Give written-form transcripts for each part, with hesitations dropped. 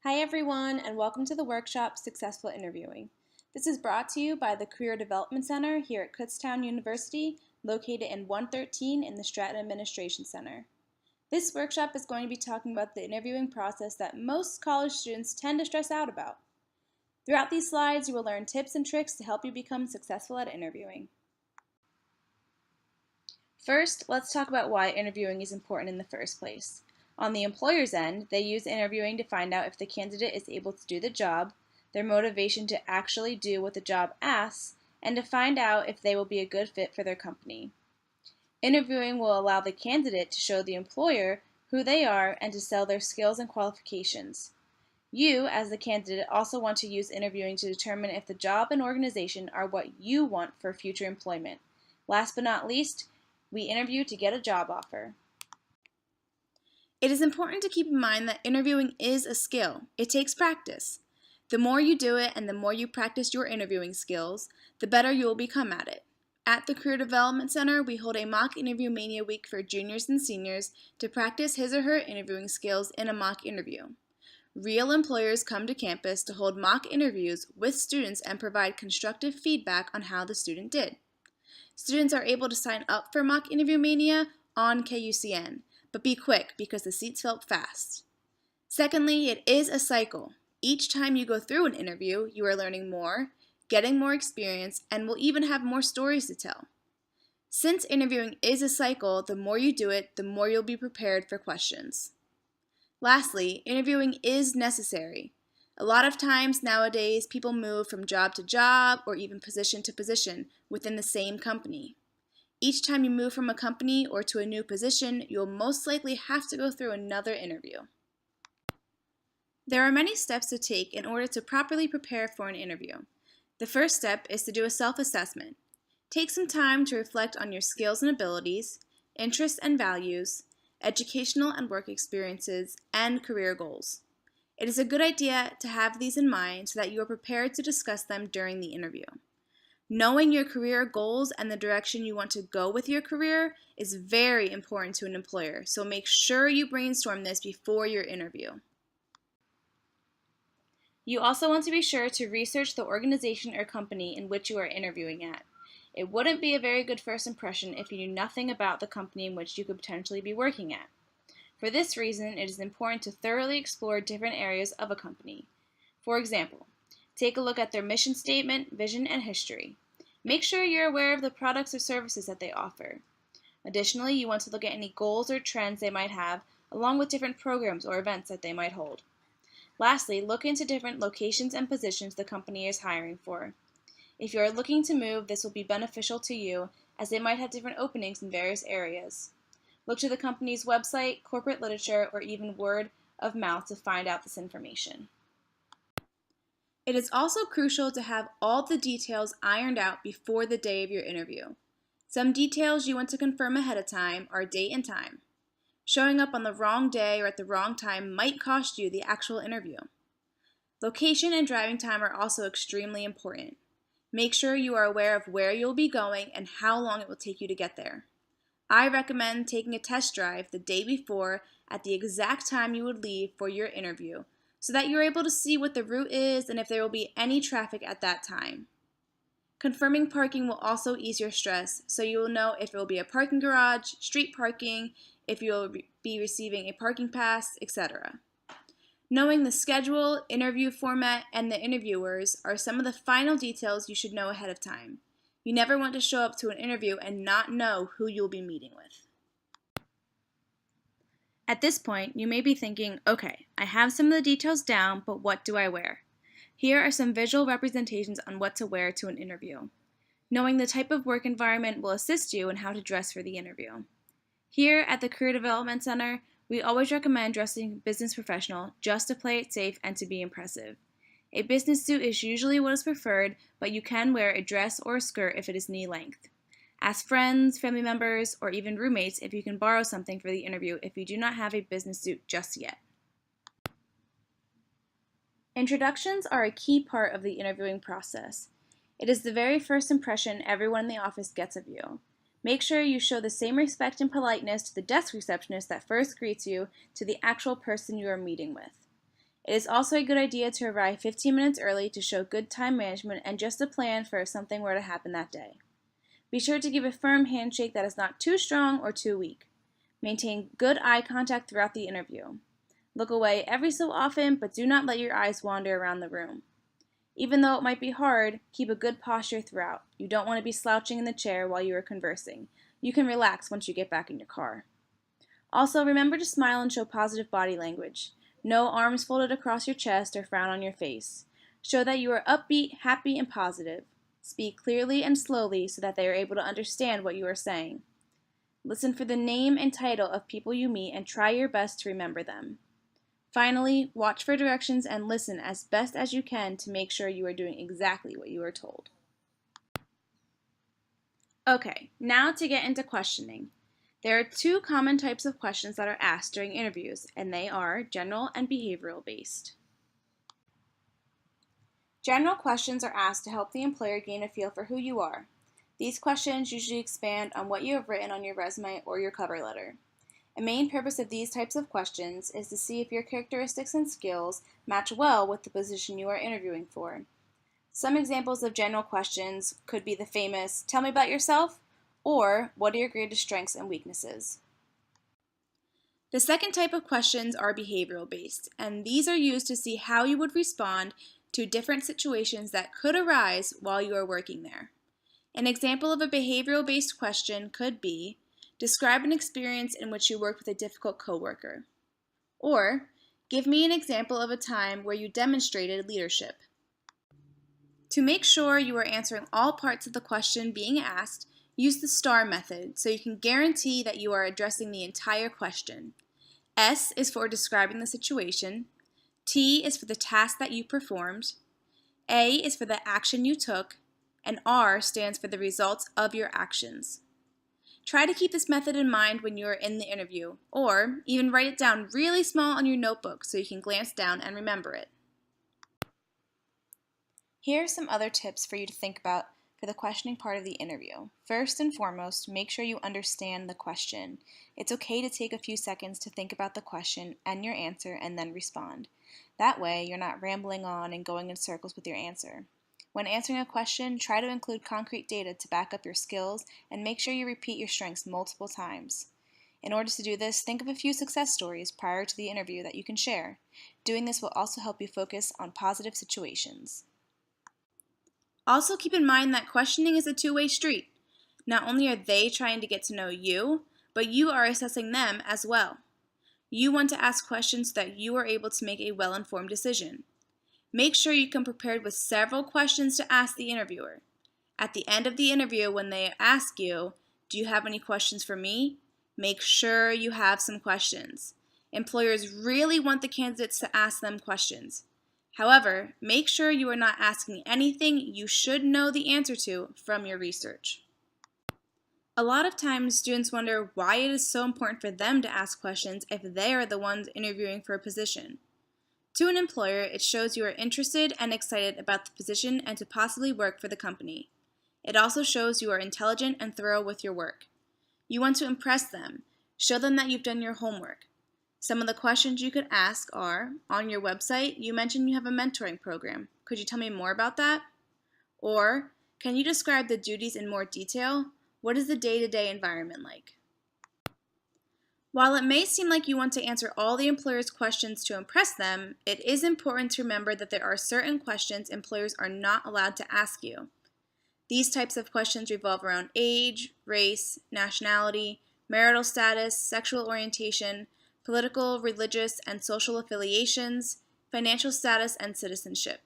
Hi everyone, and welcome to the workshop Successful Interviewing. This is brought to you by the Career Development Center here at Kutztown University, located in 113 in the Stratton Administration Center. This workshop is going to be talking about the interviewing process that most college students tend to stress out about. Throughout these slides, you will learn tips and tricks to help you become successful at interviewing. First, let's talk about why interviewing is important in the first place. On the employer's end, they use interviewing to find out if the candidate is able to do the job, their motivation to actually do what the job asks, and to find out if they will be a good fit for their company. Interviewing will allow the candidate to show the employer who they are and to sell their skills and qualifications. You, as the candidate, also want to use interviewing to determine if the job and organization are what you want for future employment. Last but not least, we interview to get a job offer. It is important to keep in mind that interviewing is a skill. It takes practice. The more you do it and the more you practice your interviewing skills, the better you will become at it. At the Career Development Center, we hold a mock interview mania week for juniors and seniors to practice his or her interviewing skills in a mock interview. Real employers come to campus to hold mock interviews with students and provide constructive feedback on how the student did. Students are able to sign up for Mock Interview Mania on KUCN, but be quick because the seats fill up fast. Secondly, it is a cycle. Each time you go through an interview, you are learning more, getting more experience, and will even have more stories to tell. Since interviewing is a cycle, the more you do it, the more you'll be prepared for questions. Lastly, interviewing is necessary. A lot of times nowadays, people move from job to job or even position to position within the same company. Each time you move from a company or to a new position, you'll most likely have to go through another interview. There are many steps to take in order to properly prepare for an interview. The first step is to do a self-assessment. Take some time to reflect on your skills and abilities, interests and values, educational and work experiences, and career goals. It is a good idea to have these in mind so that you are prepared to discuss them during the interview. Knowing your career goals and the direction you want to go with your career is very important to an employer, so make sure you brainstorm this before your interview. You also want to be sure to research the organization or company in which you are interviewing at. It wouldn't be a very good first impression if you knew nothing about the company in which you could potentially be working at. For this reason, it is important to thoroughly explore different areas of a company. For example, take a look at their mission statement, vision, and history. Make sure you're aware of the products or services that they offer. Additionally, you want to look at any goals or trends they might have, along with different programs or events that they might hold. Lastly, look into different locations and positions the company is hiring for. If you are looking to move, this will be beneficial to you, as they might have different openings in various areas. Look to the company's website, corporate literature, or even word of mouth to find out this information. It is also crucial to have all the details ironed out before the day of your interview. Some details you want to confirm ahead of time are date and time. Showing up on the wrong day or at the wrong time might cost you the actual interview. Location and driving time are also extremely important. Make sure you are aware of where you'll be going and how long it will take you to get there. I recommend taking a test drive the day before at the exact time you would leave for your interview so that you're able to see what the route is and if there will be any traffic at that time. Confirming parking will also ease your stress, so you will know if it will be a parking garage, street parking, if you will be receiving a parking pass, etc. Knowing the schedule, interview format, and the interviewers are some of the final details you should know ahead of time. You never want to show up to an interview and not know who you'll be meeting with. At this point, you may be thinking, okay, I have some of the details down, but what do I wear? Here are some visual representations on what to wear to an interview. Knowing the type of work environment will assist you in how to dress for the interview. Here at the Career Development Center, we always recommend dressing business professional just to play it safe and to be impressive. A business suit is usually what is preferred, but you can wear a dress or a skirt if it is knee length. Ask friends, family members, or even roommates if you can borrow something for the interview if you do not have a business suit just yet. Introductions are a key part of the interviewing process. It is the very first impression everyone in the office gets of you. Make sure you show the same respect and politeness to the desk receptionist that first greets you to the actual person you are meeting with. It is also a good idea to arrive 15 minutes early to show good time management and just a plan for if something were to happen that day. Be sure to give a firm handshake that is not too strong or too weak. Maintain good eye contact throughout the interview. Look away every so often, but do not let your eyes wander around the room. Even though it might be hard, keep a good posture throughout. You don't want to be slouching in the chair while you are conversing. You can relax once you get back in your car. Also, remember to smile and show positive body language. No arms folded across your chest or frown on your face. Show that you are upbeat, happy, and positive. Speak clearly and slowly so that they are able to understand what you are saying. Listen for the name and title of people you meet and try your best to remember them. Finally, watch for directions and listen as best as you can to make sure you are doing exactly what you are told. Okay, now to get into questioning. There are two common types of questions that are asked during interviews, and they are general and behavioral based. General questions are asked to help the employer gain a feel for who you are. These questions usually expand on what you have written on your resume or your cover letter. A main purpose of these types of questions is to see if your characteristics and skills match well with the position you are interviewing for. Some examples of general questions could be the famous, "Tell me about yourself," or "What are your greatest strengths and weaknesses?" The second type of questions are behavioral based, and these are used to see how you would respond to different situations that could arise while you are working there. An example of a behavioral based question could be, describe an experience in which you worked with a difficult coworker. Or, give me an example of a time where you demonstrated leadership. To make sure you are answering all parts of the question being asked, use the STAR method so you can guarantee that you are addressing the entire question. S is for describing the situation. T is for the task that you performed. A is for the action you took. And R stands for the results of your actions. Try to keep this method in mind when you are in the interview, or even write it down really small on your notebook so you can glance down and remember it. Here are some other tips for you to think about for the questioning part of the interview. First and foremost, make sure you understand the question. It's okay to take a few seconds to think about the question and your answer and then respond. That way, you're not rambling on and going in circles with your answer. When answering a question, try to include concrete data to back up your skills and make sure you repeat your strengths multiple times. In order to do this, think of a few success stories prior to the interview that you can share. Doing this will also help you focus on positive situations. Also keep in mind that questioning is a two-way street. Not only are they trying to get to know you, but you are assessing them as well. You want to ask questions so that you are able to make a well-informed decision. Make sure you come prepared with several questions to ask the interviewer. At the end of the interview, when they ask you, "Do you have any questions for me?" make sure you have some questions. Employers really want the candidates to ask them questions. However, make sure you are not asking anything you should know the answer to from your research. A lot of times, students wonder why it is so important for them to ask questions if they are the ones interviewing for a position. To an employer, it shows you are interested and excited about the position and to possibly work for the company. It also shows you are intelligent and thorough with your work. You want to impress them. Show them that you've done your homework. Some of the questions you could ask are, on your website, you mentioned you have a mentoring program. Could you tell me more about that? Or, can you describe the duties in more detail? What is the day-to-day environment like? While it may seem like you want to answer all the employer's questions to impress them, it is important to remember that there are certain questions employers are not allowed to ask you. These types of questions revolve around age, race, nationality, marital status, sexual orientation, political, religious, and social affiliations, financial status, and citizenship.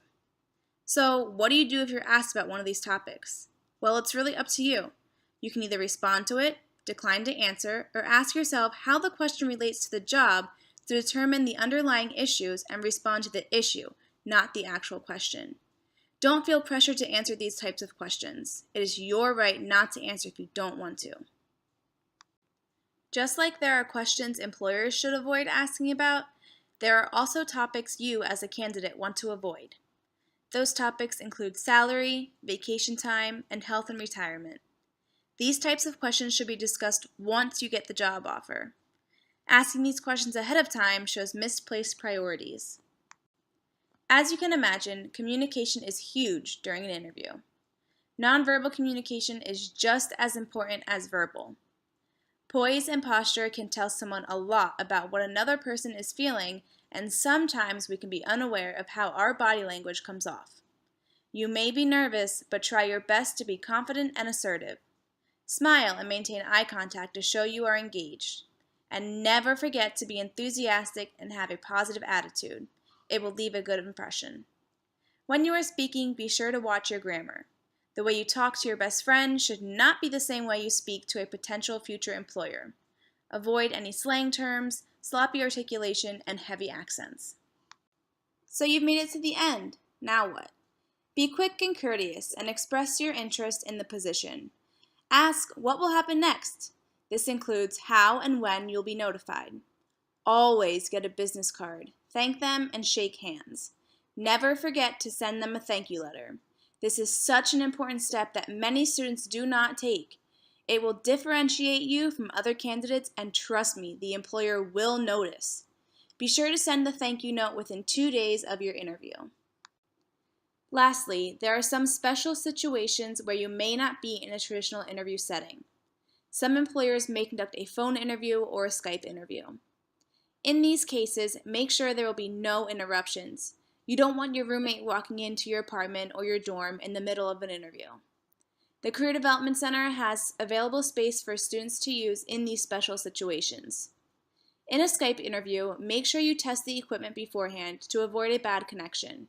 So, what do you do if you're asked about one of these topics? Well, it's really up to you. You can either respond to it, decline to answer, or ask yourself how the question relates to the job to determine the underlying issues and respond to the issue, not the actual question. Don't feel pressured to answer these types of questions. It is your right not to answer if you don't want to. Just like there are questions employers should avoid asking about, there are also topics you as a candidate want to avoid. Those topics include salary, vacation time, and health and retirement. These types of questions should be discussed once you get the job offer. Asking these questions ahead of time shows misplaced priorities. As you can imagine, communication is huge during an interview. Nonverbal communication is just as important as verbal. Poise and posture can tell someone a lot about what another person is feeling, and sometimes we can be unaware of how our body language comes off. You may be nervous, but try your best to be confident and assertive. Smile and maintain eye contact to show you are engaged. And never forget to be enthusiastic and have a positive attitude. It will leave a good impression. When you are speaking, be sure to watch your grammar. The way you talk to your best friend should not be the same way you speak to a potential future employer. Avoid any slang terms, sloppy articulation, and heavy accents. So you've made it to the end. Now what? Be quick and courteous and express your interest in the position. Ask what will happen next. This includes how and when you'll be notified. Always get a business card. Thank them and shake hands. Never forget to send them a thank you letter. This is such an important step that many students do not take. It will differentiate you from other candidates, and trust me, the employer will notice. Be sure to send the thank you note within 2 days of your interview. Lastly, there are some special situations where you may not be in a traditional interview setting. Some employers may conduct a phone interview or a Skype interview. In these cases, make sure there will be no interruptions. You don't want your roommate walking into your apartment or your dorm in the middle of an interview. The Career Development Center has available space for students to use in these special situations. In a Skype interview, make sure you test the equipment beforehand to avoid a bad connection.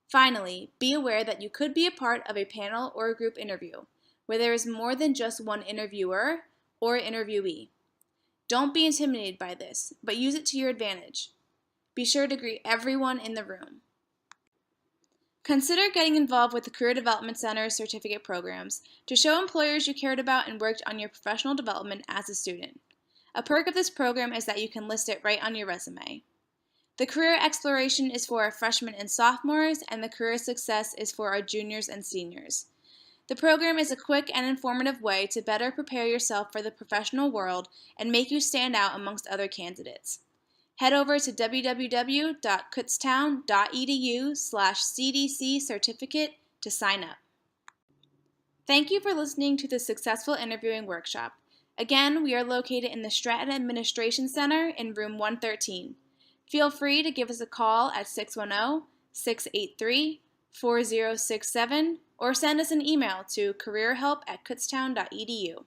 Finally, be aware that you could be a part of a panel or a group interview, where there is more than just one interviewer or interviewee. Don't be intimidated by this, but use it to your advantage. Be sure to greet everyone in the room. Consider getting involved with the Career Development Center's certificate programs to show employers you cared about and worked on your professional development as a student. A perk of this program is that you can list it right on your resume. The Career Exploration is for our freshmen and sophomores, and the Career Success is for our juniors and seniors. The program is a quick and informative way to better prepare yourself for the professional world and make you stand out amongst other candidates. Head over to www.kutztown.edu/CDC certificate to sign up. Thank you for listening to the Successful Interviewing Workshop. Again, we are located in the Stratton Administration Center in room 113. Feel free to give us a call at 610-683-4067 or send us an email to careerhelp@kutztown.edu.